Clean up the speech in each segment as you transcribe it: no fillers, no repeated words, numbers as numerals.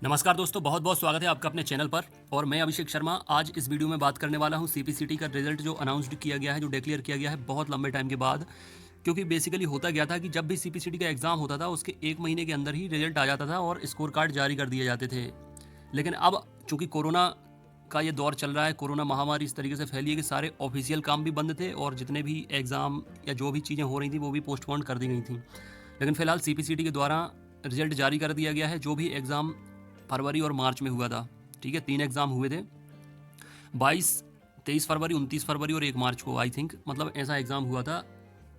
नमस्कार दोस्तों, बहुत बहुत स्वागत है आपका अपने चैनल पर। और मैं अभिषेक शर्मा आज इस वीडियो में बात करने वाला हूं सीपीसीटी का रिजल्ट जो अनाउंसड किया गया है, जो डिक्लेयर किया गया है बहुत लंबे टाइम के बाद। क्योंकि बेसिकली होता क्या था कि जब भी सीपीसीटी का एग्ज़ाम होता था उसके 1 महीने के अंदर ही रिजल्ट आ जाता था और स्कोर कार्ड जारी कर दिए जाते थे। लेकिन अब चूँकि कोरोना का ये दौर चल रहा है, कोरोना महामारी इस तरीके से फैली है कि सारे ऑफिशियल काम भी बंद थे और जितने भी एग्ज़ाम या जो भी चीज़ें हो रही थी वो भी पोस्टपोन कर दी गई थी। लेकिन फ़िलहाल सीपीसीटी के द्वारा रिजल्ट जारी कर दिया गया है, जो भी एग्ज़ाम फरवरी और मार्च में हुआ था। ठीक है, 3 एग्ज़ाम हुए थे, 22, 23 फरवरी, 29 फरवरी और 1 मार्च को आई थिंक, मतलब ऐसा एग्ज़ाम हुआ था।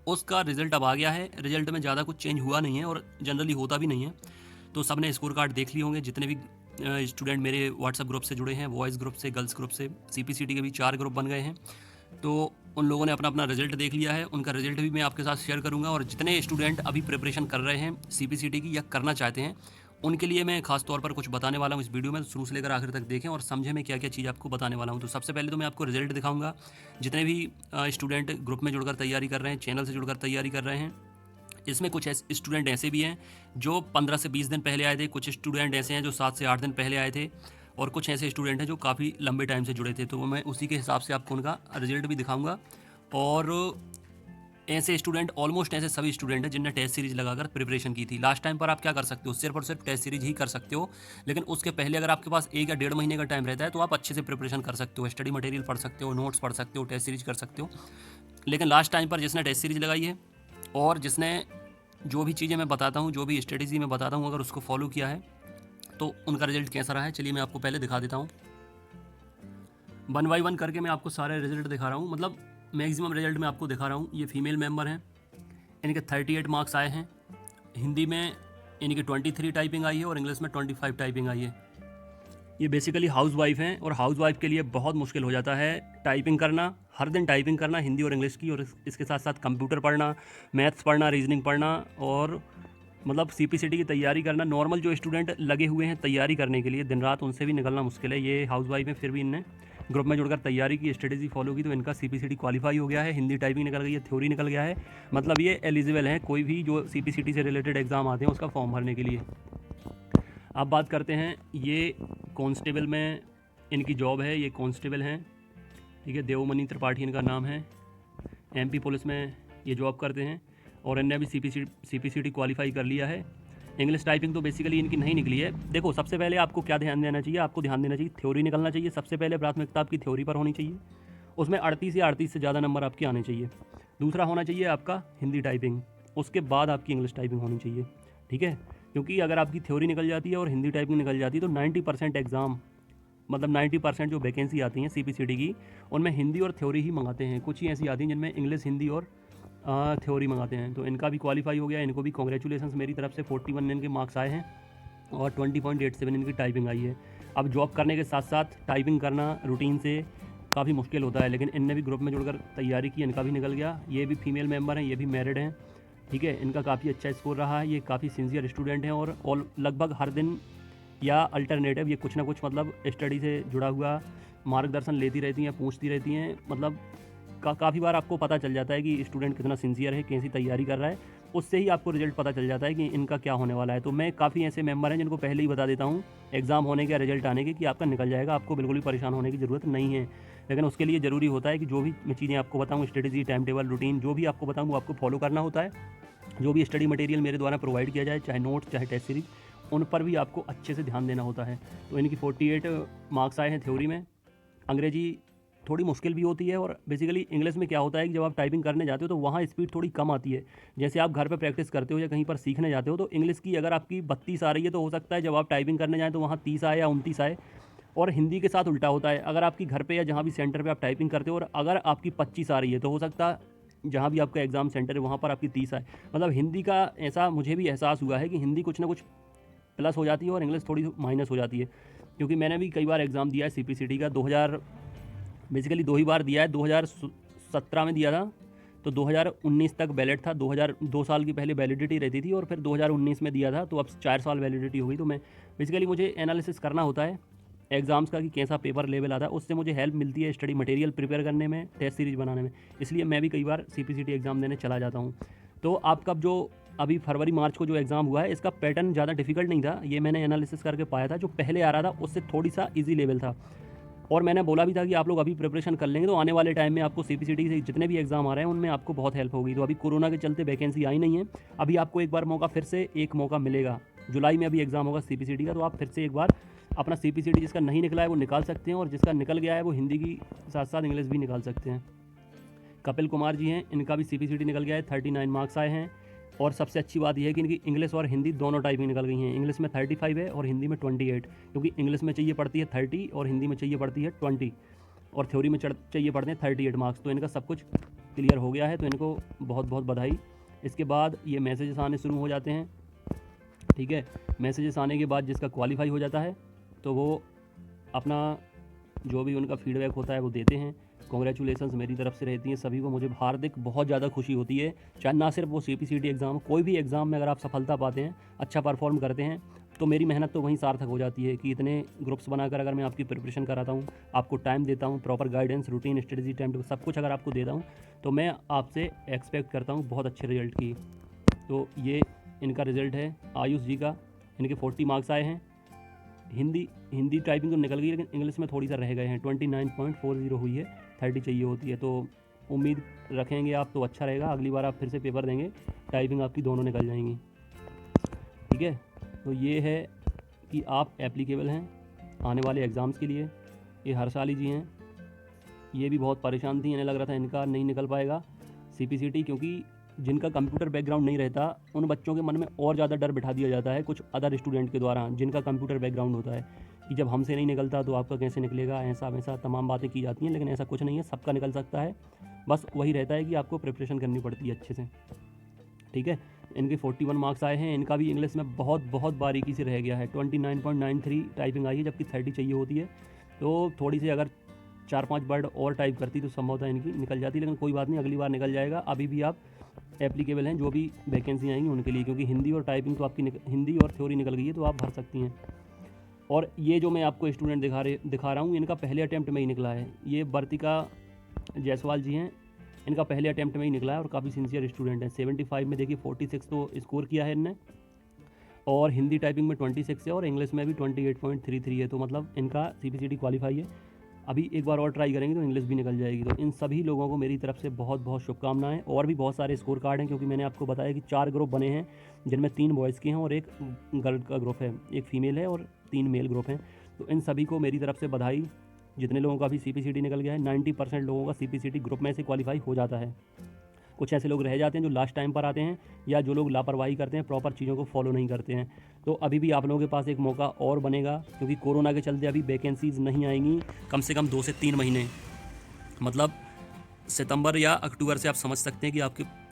उसका रिज़ल्ट अब आ गया है। रिज़ल्ट में ज़्यादा कुछ चेंज हुआ नहीं है और जनरली होता भी नहीं है। तो सबने स्कोर कार्ड देख लिए होंगे, जितने भी स्टूडेंट मेरे व्हाट्सएप ग्रुप से जुड़े हैं, बॉयज़ ग्रुप से, गर्ल्स ग्रुप से। सीपीसीटी के भी 4 ग्रुप बन गए हैं। तो उन लोगों ने अपना अपना रिजल्ट देख लिया है। उनका रिजल्ट भी मैं आपके साथ शेयर करूंगा। और जितने स्टूडेंट अभी प्रिपरेशन कर रहे हैं सीपीसीटी की या करना चाहते हैं, उनके लिए मैं खास तौर पर कुछ बताने वाला हूं इस वीडियो में। शुरू से लेकर आखिर तक देखें और समझें मैं क्या क्या चीज़ आपको बताने वाला हूं। तो सबसे पहले तो मैं आपको रिजल्ट दिखाऊंगा। जितने भी स्टूडेंट ग्रुप में जुड़कर तैयारी कर रहे हैं, चैनल से जुड़कर तैयारी कर रहे हैं, इसमें कुछ ऐसे स्टूडेंट ऐसे भी हैं जो 15 से 20 दिन पहले आए थे, कुछ स्टूडेंट ऐसे हैं जो 7 से 8 दिन पहले आए थे, और कुछ ऐसे स्टूडेंट हैं जो काफ़ी लंबे टाइम से जुड़े थे। तो मैं उसी के हिसाब से आपको उनका रिजल्ट भी दिखाऊंगा। और ऐसे स्टूडेंट, ऑलमोस्ट ऐसे सभी स्टूडेंट हैं जिनने टेस्ट सीरीज लगाकर प्रिपरेशन की थी। लास्ट टाइम पर आप क्या कर सकते हो, सिर्फ और सिर्फ टेस्ट सीरीज ही कर सकते हो। लेकिन उसके पहले अगर आपके पास 1 या 1.5 महीने का टाइम रहता है तो आप अच्छे से प्रिपरेशन कर सकते हो, स्टडी मटेरियल पढ़ सकते हो, नोट्स पढ़ सकते हो, टेस्ट सीरीज कर सकते हो। लेकिन लास्ट टाइम पर जिसने टेस्ट सीरीज लगाई है और जिसने जो भी चीज़ें मैं बताता हूँ, जो भी स्ट्रेटेजी मैं बताता हूँ, अगर उसको फॉलो किया है तो उनका रिजल्ट कैसा रहा है, चलिए मैं आपको पहले दिखा देता हूँ। 1 बाई 1 करके मैं आपको सारे रिजल्ट दिखा रहा हूँ, मतलब मैक्सिमम रिजल्ट मैं आपको दिखा रहा हूँ। ये फीमेल मेंबर हैं, इनके 38 मार्क्स आए हैं। हिंदी में इनकी 23 टाइपिंग आई है और इंग्लिश में 25 टाइपिंग आई है। ये बेसिकली हाउस वाइफ हैं और हाउस वाइफ के लिए बहुत मुश्किल हो जाता है टाइपिंग करना, हर दिन टाइपिंग करना हिंदी और इंग्लिश की, और इसके साथ साथ कंप्यूटर पढ़ना, मैथ्स पढ़ना, रीजनिंग पढ़ना, और मतलब सीपीसीटी की तैयारी करना। नॉर्मल जो स्टूडेंट लगे हुए हैं तैयारी करने के लिए दिन रात, उनसे भी निकलना मुश्किल है। ये हाउस वाइफ है, फिर भी इनने ग्रुप में जुड़कर तैयारी की, स्ट्रेटेजी फॉलो की, तो इनका सीपीसीटी क्वालिफाई हो गया है। हिंदी टाइपिंग निकल गई है, थ्योरी निकल गया है, मतलब ये एलिजिबल है कोई भी जो सीपीसीटी से रिलेटेड एग्ज़ाम आते हैं उसका फॉर्म भरने के लिए। अब बात करते हैं, ये कांस्टेबल में इनकी जॉब है, ये कांस्टेबल हैं। ठीक है, देवमणि त्रिपाठी इनका नाम है। एमपी पुलिस में ये जॉब करते हैं और इनने भी सीपीसीटी क्वालिफाई कर लिया है। इंग्लिश टाइपिंग तो बेसिकली इनकी नहीं निकली है। देखो, सबसे पहले आपको क्या ध्यान देना चाहिए, आपको ध्यान देना चाहिए थ्योरी निकलना चाहिए। सबसे पहले प्राथमिकता आपकी थ्योरी पर होनी चाहिए, उसमें 38 या 38 से ज़्यादा नंबर आपके आने चाहिए। दूसरा होना चाहिए आपका हिंदी टाइपिंग, उसके बाद आपकी इंग्लिश टाइपिंग होनी चाहिए। ठीक है, क्योंकि अगर आपकी थ्योरी निकल जाती है और हिंदी टाइपिंग निकल जाती है तो 90% एग्ज़ाम, मतलब 90% जो वैकेंसी आती हैं सीपीसीटी की, उनमें हिंदी और थ्योरी ही मंगाते हैं। कुछ ही ऐसी आती हैं जिनमें इंग्लिश, हिंदी और थ्योरी मंगाते हैं। तो इनका भी क्वालिफाई हो गया, इनको भी कॉन्ग्रेचुलेसन्स मेरी तरफ से। 41 इनके मार्क्स आए हैं और 20.87 इनकी टाइपिंग आई है। अब जॉब करने के साथ साथ टाइपिंग करना रूटीन से काफ़ी मुश्किल होता है, लेकिन इनने भी ग्रुप में जुड़कर तैयारी की, इनका भी निकल गया। ये भी फीमेल मेंबर हैं, ये भी मैरिड हैं। ठीक है, इनका काफ़ी अच्छा स्कोर रहा है। ये काफ़ी सिंसियर स्टूडेंट हैं और लगभग हर दिन या अल्टरनेटिव ये कुछ ना कुछ मतलब स्टडी से जुड़ा हुआ मार्गदर्शन लेती रहती हैं, पूछती रहती हैं। मतलब काफ़ी बार आपको पता चल जाता है कि स्टूडेंट कितना सिंसियर है, कैसी तैयारी कर रहा है, उससे ही आपको रिजल्ट पता चल जाता है कि इनका क्या होने वाला है। तो मैं काफ़ी ऐसे मेंबर हैं जिनको पहले ही बता देता हूँ एग्ज़ाम होने के, रिजल्ट आने के, कि आपका निकल जाएगा, आपको बिल्कुल भी परेशान होने की ज़रूरत नहीं है। लेकिन उसके लिए ज़रूरी होता है कि जो भी मैं चीज़ें आपको बताऊँ, स्ट्रेटेजी, टाइम टेबल, रूटीन, जो भी आपको बताऊँ वो आपको फॉलो करना होता है। जो भी स्टडी मटेरियल मेरे द्वारा प्रोवाइड किया जाए, चाहे नोट्स, चाहे टेस्ट सीरीज, उन पर भी आपको अच्छे से ध्यान देना होता है। तो इनकी 48 मार्क्स आए हैं थ्योरी में। अंग्रेजी थोड़ी मुश्किल भी होती है, और बेसिकली इंग्लिश में क्या होता है कि जब आप टाइपिंग करने जाते हो तो वहाँ स्पीड थोड़ी कम आती है। जैसे आप घर पे प्रैक्टिस करते हो या कहीं पर सीखने जाते हो तो इंग्लिश की अगर आपकी 32 आ रही है तो हो सकता है जब आप टाइपिंग करने जाएँ तो वहाँ 30 आए या 29 आए। और हिंदी के साथ उल्टा होता है, अगर आपकी घर पे या जहाँ भी सेंटर पे आप टाइपिंग करते हो और अगर आपकी 25 आ रही है तो हो सकता है जहाँ भी आपका एग्ज़ाम सेंटर है वहाँ पर आपकी 30 आए। मतलब हिंदी का ऐसा मुझे भी एहसास हुआ है कि हिंदी कुछ ना कुछ प्लस हो जाती है और इंग्लिश थोड़ी माइनस हो जाती है। क्योंकि मैंने भी कई बार एग्ज़ाम दिया है सीपीसीटी का, 2000 बेसिकली 2 ही बार दिया है। 2017 में दिया था, तो 2019 तक वैलिड था। 2 साल की पहले वैलिडिटी रहती थी और फिर 2019 में दिया था, तो अब 4 साल वैलिडिटी हो गई। तो मैं बेसिकली मुझे एनालिसिस करना होता है एग्ज़ाम्स का कि कैसा पेपर लेवल आता है, उससे मुझे हेल्प मिलती है स्टडी मटेरियल प्रिपेयर करने में, टेस्ट सीरीज बनाने में। इसलिए मैं भी कई बार सीपीसीटी एग्ज़ाम देने चला जाता हूँ। तो आपका जो अभी फरवरी मार्च को जो एग्ज़ाम हुआ है इसका पैटर्न ज़्यादा डिफिकल्ट नहीं था, ये मैंने एनालिसिस करके पाया था। जो पहले आ रहा था उससे थोड़ी सा ईजी लेवल था, और मैंने बोला भी था कि आप लोग अभी प्रिपरेशन कर लेंगे तो आने वाले टाइम में आपको सीपीसीटी से जितने भी एग्ज़ाम आ रहे हैं उनमें आपको बहुत हेल्प होगी। तो अभी कोरोना के चलते वैकेंसी आई नहीं है, अभी आपको एक बार मौका, फिर से एक मौका मिलेगा। जुलाई में अभी एग्ज़ाम होगा सीपीसीटी का, तो आप फिर से एक बार अपना सीपीसीटी जिसका नहीं निकला है वो निकाल सकते हैं, और जिसका निकल गया है वो हिंदी की साथ साथ इंग्लिश भी निकाल सकते हैं। कपिल कुमार जी हैं, इनका भी सीपीसीटी निकल गया है, 39 मार्क्स आए हैं। और सबसे अच्छी बात यह है कि इनकी इंग्लिश और हिंदी दोनों टाइपिंग निकल गई हैं। इंग्लिश में 35 है और हिंदी में 28, क्योंकि इंग्लिश में चाहिए पड़ती है 30 और हिंदी में चाहिए पड़ती है 20, और थ्योरी में चाहिए पड़ते हैं 38 मार्क्स। तो इनका सब कुछ क्लियर हो गया है, तो इनको बहुत बहुत बधाई। इसके बाद ये मैसेजेस आने शुरू हो जाते हैं, ठीक है। मैसेजेस आने के बाद जिसका क्वालिफाई हो जाता है तो वो अपना जो भी उनका फीडबैक होता है वो देते हैं। कॉन्ग्रेचुलेसन्स मेरी तरफ से रहती हैं सभी को, मुझे हार्दिक बहुत ज़्यादा खुशी होती है। चाहे ना सिर्फ वो सीपीसीटी एग्ज़ाम, कोई भी एग्ज़ाम में अगर आप सफलता पाते हैं, अच्छा परफॉर्म करते हैं, तो मेरी मेहनत तो वहीं सार्थक हो जाती है कि इतने ग्रुप्स बनाकर अगर मैं आपकी प्रिपरेशन कराता हूँ, आपको टाइम देता हूँ, proper guidance, routine, strategy, time table सब कुछ अगर आपको देता हूँ, तो मैं आपसे एक्सपेक्ट करता हूँ बहुत अच्छे रिजल्ट की। तो ये इनका रिज़ल्ट है आयुष जी का, इनके 40 मार्क्स आए हैं। हिंदी टाइपिंग तो निकल गई, लेकिन इंग्लिश में थोड़ी सा रह गए हैं, 29.40 हुई है, 30 चाहिए होती है। तो उम्मीद रखेंगे आप तो अच्छा रहेगा, अगली बार आप फिर से पेपर देंगे, टाइपिंग आपकी दोनों निकल जाएंगी, ठीक है। तो ये है कि आप एप्लीकेबल हैं आने वाले एग्ज़ाम्स के लिए। ये हर्षाली जी हैं, ये भी बहुत परेशान थी, इन्हें लग रहा था इनका नहीं निकल पाएगा सीपीसीटी, क्योंकि जिनका कंप्यूटर बैकग्राउंड नहीं रहता उन बच्चों के मन में और ज़्यादा डर बिठा दिया जाता है कुछ अदर स्टूडेंट के द्वारा जिनका कंप्यूटर बैकग्राउंड होता है, कि जब हमसे नहीं निकलता तो आपका कैसे निकलेगा, ऐसा वैसा तमाम बातें की जाती हैं। लेकिन ऐसा कुछ नहीं है, सबका निकल सकता है, बस वही रहता है कि आपको प्रिपरेशन करनी पड़ती है अच्छे से, ठीक है। इनके 41 मार्क्स आए हैं। इनका भी इंग्लिश में बहुत बहुत बारीकी से रह गया है, 29.93 टाइपिंग आई है, जबकि 30 चाहिए होती है। तो थोड़ी सी अगर 4-5 वर्ड और टाइप करती तो संभवतः इनकी निकल जाती, लेकिन कोई बात नहीं, अगली बार निकल जाएगा। अभी भी आप एप्लीकेबल हैं जो भी वैकेंसी आएंगी उनके लिए, क्योंकि हिंदी और टाइपिंग तो आपकी हिंदी और थ्योरी निकल गई है, तो आप भर सकती हैं। और ये जो मैं आपको स्टूडेंट दिखा रहा हूँ, इनका पहले अटैम्प्ट में ही निकला है। ये वर्तिका जायसवाल जी हैं, इनका पहले अटैम्प्ट में ही निकला है और काफ़ी सिंसियर स्टूडेंट है। 75 में देखिए 46 तो स्कोर किया है इनने, और हिंदी टाइपिंग में 26 है और इंग्लिश में भी 28.33 है। तो मतलब इनका सीपीसीटी क्वालिफाई है। अभी एक बार और ट्राई करेंगे तो इंग्लिश भी निकल जाएगी। तो इन सभी लोगों को मेरी तरफ से बहुत बहुत शुभकामनाएं। और भी बहुत सारे स्कोर कार्ड हैं, क्योंकि मैंने आपको बताया कि 4 ग्रुप बने हैं, जिनमें 3 बॉयज़ के हैं और एक गर्ल का ग्रुप है, एक फीमेल है और 3 मेल ग्रुप हैं। तो इन सभी को मेरी तरफ से बधाई। जितने लोगों का भी सीपीसीटी निकल गया है, 90% लोगों का सीपीसीटी ग्रुप में से क्वालिफाई हो जाता है। कुछ ऐसे लोग रह जाते हैं जो लास्ट टाइम पर आते हैं, या जो लोग लापरवाही करते हैं, प्रॉपर चीज़ों को फॉलो नहीं करते हैं। तो अभी भी आप लोगों के पास एक मौका और बनेगा, क्योंकि कोरोना के चलते अभी वैकेंसीज़ नहीं आएंगी कम से कम 2 से 3 महीने, मतलब सितंबर या अक्टूबर से आप समझ सकते हैं कि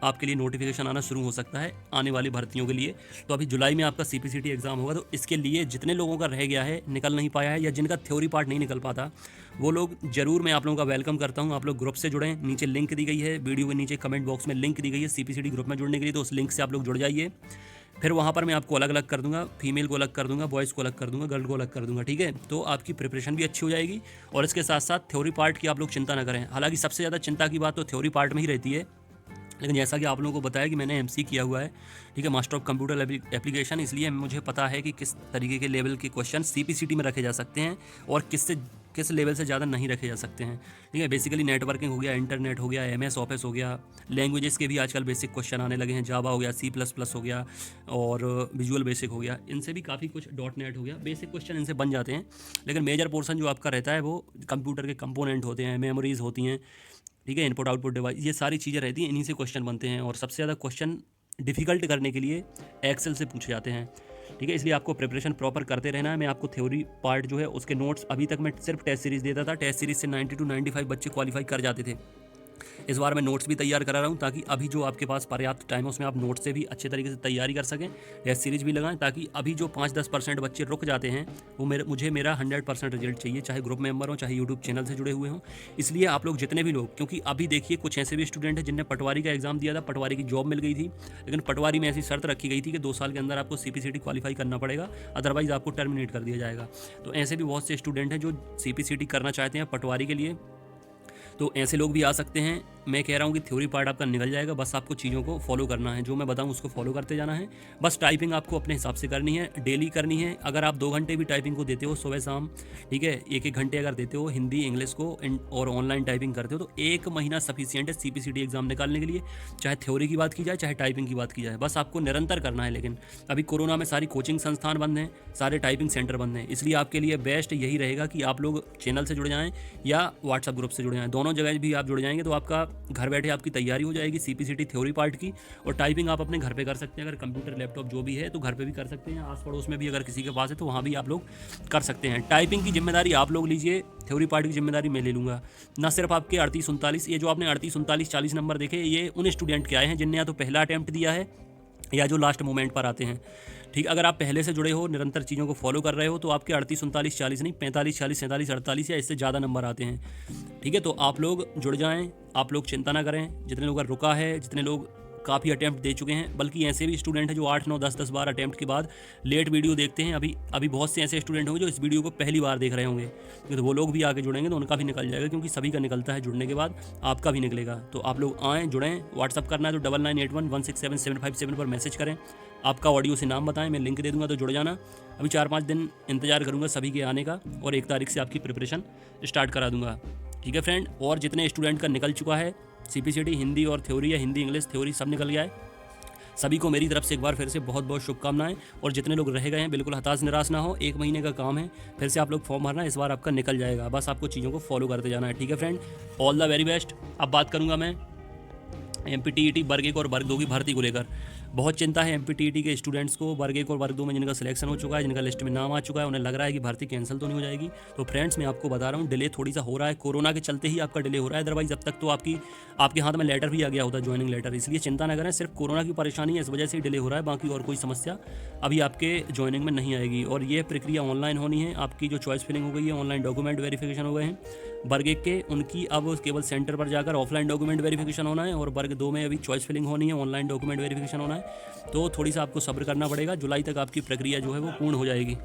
आपके लिए नोटिफिकेशन आना शुरू हो सकता है आने वाली भर्तियों के लिए। तो अभी जुलाई में आपका सीपीसीटी एग्ज़ाम होगा, तो इसके लिए जितने लोगों का रह गया है, निकल नहीं पाया है, या जिनका थ्योरी पार्ट नहीं निकल पाता, वो लोग ज़रूर, मैं आप लोगों का वेलकम करता हूँ। आप लोग ग्रुप से जुड़ें, नीचे लिंक दी गई है, वीडियो के नीचे कमेंट बॉक्स में लिंक दी गई है सीपीसीटी ग्रुप में जुड़ने के लिए, तो उस लिंक से आप लोग जुड़ जाइए। फिर वहाँ पर मैं आपको अलग अलग कर दूंगा, फीमेल को अलग कर दूंगा, बॉयज़ को अलग कर दूंगा, गर्ल को अलग कर दूंगा, ठीक है। तो आपकी प्रिपरेशन भी अच्छी हो जाएगी, और इसके साथ साथ थ्योरी पार्ट की आप लोग चिंता ना करें। हालांकि सबसे ज़्यादा चिंता की बात तो थ्योरी पार्ट में ही रहती है, लेकिन जैसा कि आप लोगों को बताया कि मैंने एमसी किया हुआ है, ठीक है, मास्टर ऑफ कंप्यूटर एप्लीकेशन, इसलिए मुझे पता है कि किस तरीके के लेवल के क्वेश्चन सीपीसीटी में रखे जा सकते हैं और किस लेवल से ज़्यादा नहीं रखे जा सकते हैं, ठीक है। बेसिकली नेटवर्किंग हो गया, इंटरनेट हो गया, एमएस ऑफिस हो गया, लैंग्वेजेस के भी आजकल बेसिक क्वेश्चन आने लगे हैं, जावा हो गया, C++ हो गया, और विजुअल बेसिक हो गया, इनसे भी काफ़ी कुछ, .NET हो गया, बेसिक क्वेश्चन इनसे बन जाते हैं। लेकिन मेजर पोर्शन जो आपका रहता है वो कंप्यूटर के कंपोनेंट होते हैं, मेमोरीज होती हैं, ठीक है, इनपुट आउटपुट डिवाइस, ये सारी चीज़ें रहती हैं, इन्हीं से क्वेश्चन बनते हैं। और सबसे ज़्यादा क्वेश्चन डिफ़िकल्ट करने के लिए एक्सेल से पूछे जाते हैं, ठीक है। इसलिए आपको प्रिपरेशन प्रॉपर करते रहना है। मैं आपको थ्योरी पार्ट जो है उसके नोट्स, अभी तक मैं सिर्फ टेस्ट सीरीज़ देता था, टेस्ट सीरीज़ से 90 to 95 बच्चे क्वालिफाई कर जाते थे। इस बार मैं नोट्स भी तैयार करा रहा हूँ, ताकि अभी जो आपके पास पर्याप्त टाइम है उसमें आप नोट्स से भी अच्छे तरीके से तैयारी कर सकें, टेस्ट सीरीज भी लगाएं, ताकि अभी जो 5-10% बच्चे रुक जाते हैं वो मुझे मेरा 100% रिजल्ट चाहिए, चाहे ग्रुप मेंबर हो, चाहे यूट्यूब चैनल से जुड़े हुए हों। इसलिए आप लोग जितने भी लोग, क्योंकि अभी देखिए कुछ ऐसे भी स्टूडेंट हैं जिनने पटवारी का एग्जाम दिया था, पटवारी की जॉब मिल गई थी, लेकिन पटवारी में ऐसी शर्त रखी गई थी कि 2 साल के अंदर आपको सीपीसीटी क्वालिफाई करना पड़ेगा, अदरवाइज आपको टर्मिनेट कर दिया जाएगा। तो ऐसे भी बहुत से स्टूडेंट हैं जो सीपीसीटी करना चाहते हैं पटवारी के लिए, तो ऐसे लोग भी आ सकते हैं। मैं कह रहा हूँ कि थ्योरी पार्ट आपका निकल जाएगा, बस आपको चीज़ों को फॉलो करना है, जो मैं बताऊँ उसको फॉलो करते जाना है। बस टाइपिंग आपको अपने हिसाब से करनी है, डेली करनी है। अगर आप 2 घंटे भी टाइपिंग को देते हो सुबह शाम, ठीक है, 1-1 घंटे अगर देते हो हिंदी इंग्लिश को और ऑनलाइन टाइपिंग करते हो, तो 1 महीना सफिशिएंट है CPCT एग्जाम निकालने के लिए। चाहे थ्योरी की बात की जाए, चाहे टाइपिंग की बात की जाए, बस आपको निरंतर करना है। लेकिन अभी कोरोना में सारी कोचिंग संस्थान बंद हैं, सारे टाइपिंग सेंटर बंद हैं, इसलिए आपके लिए बेस्ट यही रहेगा कि आप लोग चैनल से जुड़ जाएँ या व्हाट्सअप ग्रुप से जुड़ जाएँ। दोनों जगह भी आप जुड़ जाएंगे तो आपका घर बैठे आपकी तैयारी हो जाएगी CPCT थ्योरी पार्ट की, और टाइपिंग आप अपने घर पे कर सकते हैं। अगर कंप्यूटर लैपटॉप जो भी है तो घर पे भी कर सकते हैं, आस पड़ोस में भी अगर किसी के पास है तो वहाँ भी आप लोग कर सकते हैं। टाइपिंग की जिम्मेदारी आप लोग लीजिए, थ्योरी पार्ट की जिम्मेदारी मैं ले लूँगा। ना सिर्फ आपके 38-39, ये जो आपने 38-39-40 नंबर देखे, ये उन स्टूडेंट के आए हैं जिनने या तो पहला अटैम्प्ट दिया है या जो लास्ट मोमेंट पर आते हैं। ठीक, अगर आप पहले से जुड़े हो, निरंतर चीज़ों को फॉलो कर रहे हो, तो आपके 38-39-40 नहीं, 45-46, 47-48 या इससे ज़्यादा नंबर आते हैं। ठीक है, तो आप लोग जुड़ जाएं, आप लोग चिंता ना करें। जितने लोग रुका है, जितने लोग काफ़ी अटैम्प्ट दे चुके हैं, बल्कि ऐसे भी स्टूडेंट हैं जो 8, 9, 10, 10 बार अटैम्प्ट के बाद लेट वीडियो देखते हैं। अभी बहुत से ऐसे स्टूडेंट होंगे जो इस वीडियो को पहली बार देख रहे होंगे, तो वो लोग भी आगे जुड़ेंगे तो उनका भी निकल जाएगा, क्योंकि सभी का निकलता है। जुड़ने के बाद आपका भी निकलेगा। तो आप लोग आएँ, जुड़ें। व्हाट्सअप करना है तो 9981167757 पर मैसेज करें, आपका ऑडियो से नाम बताएं, मैं लिंक दे दूंगा, तो जुड़ जाना। अभी 4-5 दिन इंतजार करूंगा सभी के आने का, और 1 तारीख से आपकी प्रिपरेशन स्टार्ट करा दूंगा। ठीक है फ्रेंड, और जितने स्टूडेंट का निकल चुका है CPCT हिंदी और थ्योरी या हिंदी इंग्लिश थ्योरी सब निकल गया है, सभी को मेरी तरफ से एक बार फिर से बहुत बहुत शुभकामनाएं। और जितने लोग रह गए हैं बिल्कुल हताश निराश ना हो, 1 महीने का काम है, फिर से आप लोग फॉर्म भरना, इस बार आपका निकल जाएगा। बस आपको चीज़ों को फॉलो करते जाना है। ठीक है friend, all the very best. अब बात करूँगा मैं MPTET वर्ग 1 और वर्ग 2 की भर्ती को लेकर। बहुत चिंता है MPTET के स्टूडेंट्स को, वर्ग 1 और वर्ग 2 में जिनका सिलेक्शन हो चुका है, जिनका लिस्ट में नाम आ चुका है, उन्हें लग रहा है कि भर्ती कैंसिल तो नहीं हो जाएगी। तो फ्रेंड्स, मैं आपको बता रहा हूँ, डिले थोड़ी सा हो रहा है, कोरोना के चलते ही आपका डिले हो रहा है। अदरवाइज अब तक तो आपके हाथ में लेटर भी आ गया होता, ज्वाइनिंग लेटर। इसलिए चिंता ना करें, सिर्फ कोरोना की परेशानी है, इस वजह से डिले हो रहा है, बाकी और कोई समस्या अभी आपके ज्वाइनिंग में नहीं आएगी। और ये प्रक्रिया ऑनलाइन होनी है। आपकी जो चॉइस फिलिंग हो गई है, ऑनलाइन डॉक्यूमेंट वेरिफिकेशन हो गए हैं वर्ग 1 के, उनकी अब केवल सेंटर पर जाकर ऑफलाइन डॉक्यूमेंट वेरिफिकेशन होना है, और वर्ग 2 में अभी चॉइस फिलिंग होनी है, ऑनलाइन डॉक्यूमेंट वेरिफिकेशन होना है। तो थोड़ी सा आपको सब्र करना पड़ेगा, जुलाई तक आपकी प्रक्रिया जो है वो पूर्ण हो जाएगी।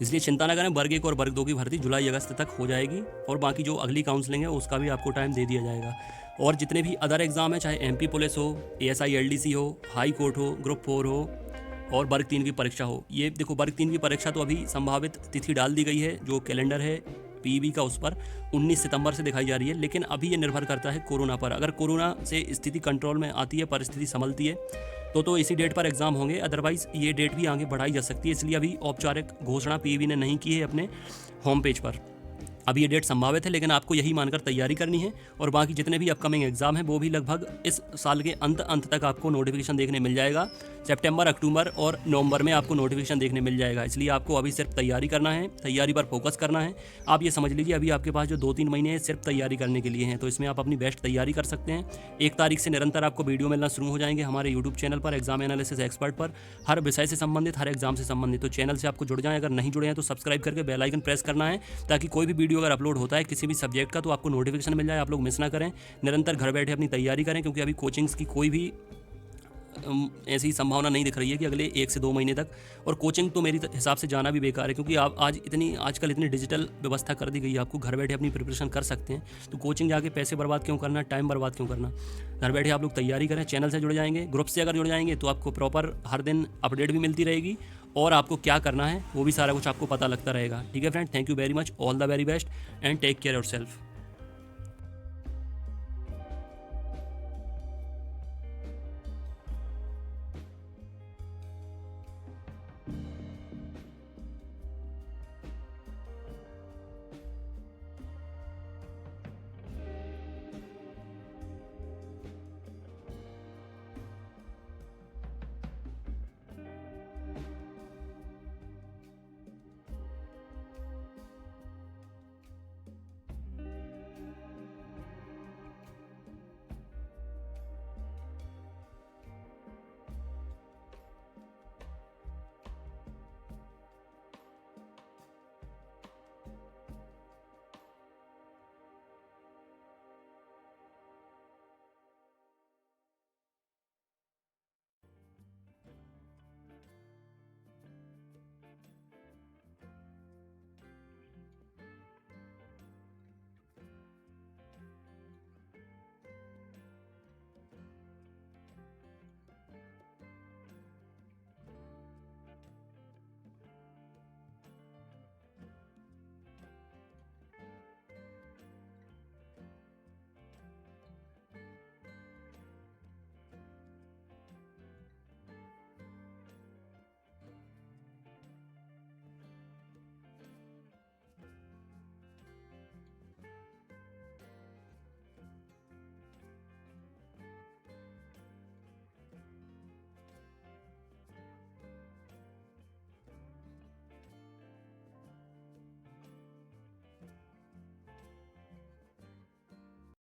इसलिए चिंता ना करें, वर्ग 1 और वर्ग 2 की भर्ती जुलाई अगस्त तक हो जाएगी, और बाकी जो अगली काउंसलिंग है उसका भी आपको टाइम दे दिया जाएगा। और जितने भी अदर एग्जाम है, चाहे MP पुलिस हो, ASI LDC हो, हाई कोर्ट हो, ग्रुप 4 हो, और वर्ग 3 की परीक्षा हो, ये देखो वर्ग 3 की परीक्षा तो अभी संभावित तिथि डाल दी गई है, जो कैलेंडर है PEB का उस पर 19 सितंबर से दिखाई जा रही है। लेकिन अभी ये निर्भर करता है कोरोना पर। अगर कोरोना से स्थिति कंट्रोल में आती है, परिस्थिति संभलती है, तो इसी डेट पर एग्जाम होंगे। अदरवाइज ये डेट भी आगे बढ़ाई जा सकती है। इसलिए अभी औपचारिक घोषणा PEB ने नहीं की है अपने होम पेज पर। अभी ये डेट संभावित है, लेकिन आपको यही मानकर तैयारी करनी है। और बाकी जितने भी अपकमिंग एग्जाम हैं वो भी लगभग इस साल के अंत तक आपको नोटिफिकेशन देखने मिल जाएगा। सितंबर, अक्टूबर और नवंबर में आपको नोटिफिकेशन देखने मिल जाएगा। इसलिए आपको अभी सिर्फ तैयारी करना है, तैयारी पर फोकस करना है। आप ये समझ लीजिए, अभी आपके पास जो 2-3 महीने हैं सिर्फ तैयारी करने के लिए हैं, तो इसमें आप अपनी बेस्ट तैयारी कर सकते हैं। 1 तारीख से निरंतर आपको वीडियो मिलना शुरू हो जाएंगे हमारे यूट्यूब चैनल पर, एग्जाम एनालिसिस एक्सपर्ट पर, हर विषय से संबंधित, हर एग्जाम से संबंधित। तो चैनल से आपको जुड़ जाएं। अगर नहीं जुड़े हैं तो सब्सक्राइब करके बेल आइकन प्रेस करना है, ताकि कोई भी वीडियो अगर अपलोड होता है किसी भी सब्जेक्ट का तो आपको नोटिफिकेशन मिल जाए, आप लोग मिस ना करें। निरंतर घर बैठे अपनी तैयारी करें, क्योंकि अभी कोचिंग्स की कोई भी ऐसी संभावना नहीं दिख रही है कि अगले 1 से 2 महीने तक। और कोचिंग तो मेरी हिसाब से जाना भी बेकार है, क्योंकि आप आजकल इतनी डिजिटल व्यवस्था कर दी गई है, आपको घर बैठे अपनी प्रिपरेशन कर सकते हैं। तो कोचिंग जाके पैसे बर्बाद क्यों करना, टाइम बर्बाद क्यों करना। घर बैठे आप लोग तैयारी करें। चैनल से जुड़ जाएंगे, ग्रुप से अगर जुड़ जाएंगे तो आपको प्रॉपर हर दिन अपडेट भी मिलती रहेगी, और आपको क्या करना है वो भी सारा कुछ आपको पता लगता रहेगा। ठीक है friend, thank you very much, all the very best and take care yourself.